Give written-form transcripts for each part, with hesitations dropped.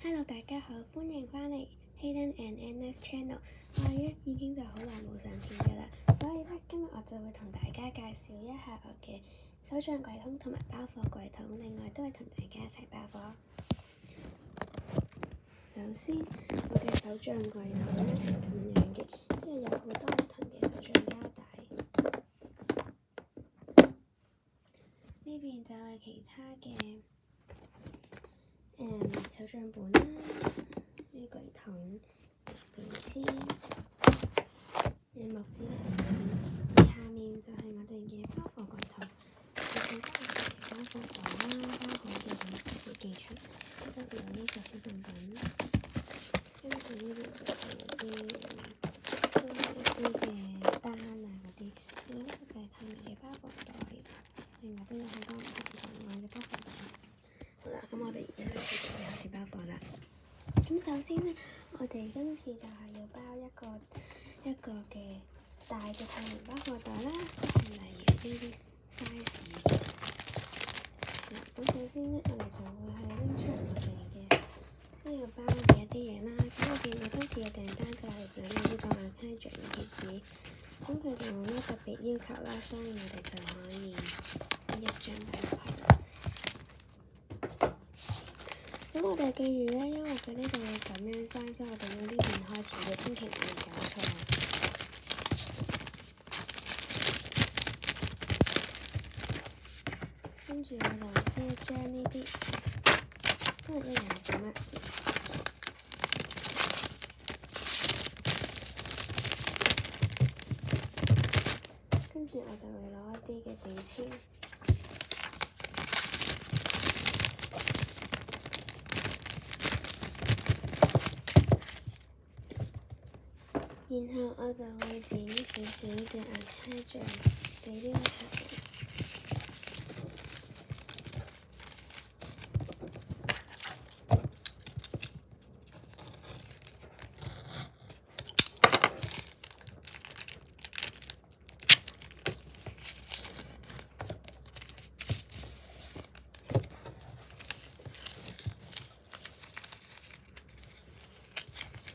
Hello， 大家好，歡迎返嚟 Hayden and Anna's Channel。我咧已經就好耐冇上片㗎啦，所以咧今日我就會同大家介紹一下我嘅手帳櫃桶同埋包貨櫃桶，另外都係同大家一齊包貨。首先，我嘅手帳櫃桶咧係咁樣嘅，即係有好多唔同嘅手帳膠帶。呢邊就係其他嘅手帳本啦，呢櫃桶、便簽、木紙嘅盒子，而下面就係我哋嘅包貨櫃桶，入邊包含包貨袋啦、包好嘅筆記簿，呢度有呢個小贈品，跟住呢邊就係一啲嘅單啊嗰啲，另外呢個就係透明嘅包貨袋，另外都有好多唔同嘅包貨袋。好啦，咁我哋而家開始包貨啦。咁首先呢，我哋今次就係要包一個嘅大嘅透明包貨袋啦，即係例如呢啲 size 嘅。咁首先呢，我哋就會係拎出我哋嘅需要包嘅一啲嘢啦。咁我今次嘅訂單就係想要呢個亞太橡嘅貼紙，咁佢就冇乜特別要求啦，所以我哋就可以一張擺落去啦。咁我哋記住咧，因為佢呢度會咁樣生，所以我哋要呢邊開始嘅，千祈唔好搞錯。跟住我就先將呢啲都係一樣小麥薯，跟住我就會攞一啲嘅便簽。然後我就會點少少嘅亞太醬俾呢個客人。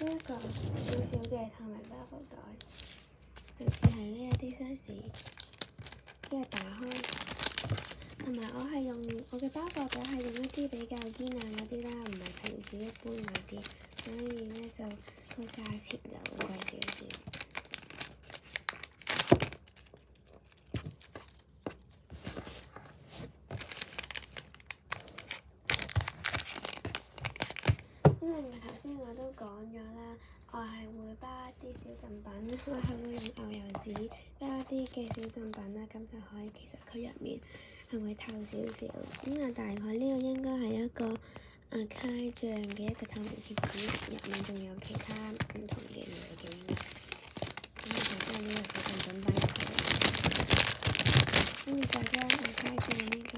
呢一個小小嘅透明包貨袋，類似係呢一啲 size，即係打開，同埋我嘅包貨袋係用一啲比較堅硬嗰啲啦，唔係平時一般嗰啲，所以咧就個價錢就會貴少少。因為頭先我都講咗啦，我係會包一啲小贈品，我係會用牛油紙包一啲嘅小贈品啦，咁就可以其實佢入面係會透少少。咁啊，大概呢個應該係一個亞太橡嘅一個透明貼紙，入面仲有其他唔同嘅嘢嘅。咁我就將呢個小贈品擺入去，跟住再將亞太橡呢個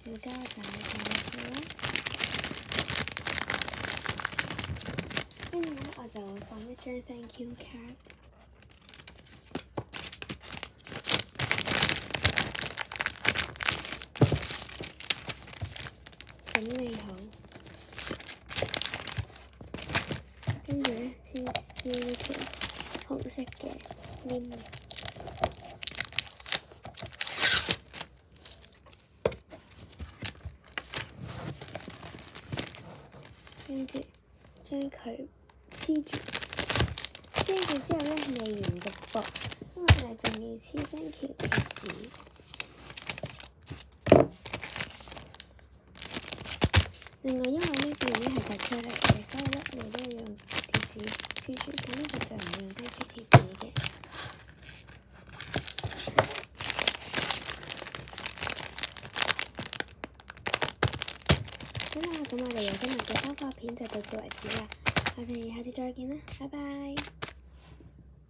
小膠帶擺入去啦。跟住咧，我就會放一張 thank you card， 整理好，跟住咧先燒一條紅色嘅黏液，跟住將佢黐住之後咧，未完嘅噃，因為我哋仲要黐thank you貼紙。另外，因為呢邊咧係凸出嚟嘅，所以咧你都要用貼紙黐住。咁呢度就唔會用thank you貼紙嘅。好啦，咁我哋今日嘅包貨片就到此為止啦。我哋下次再見啦，拜拜。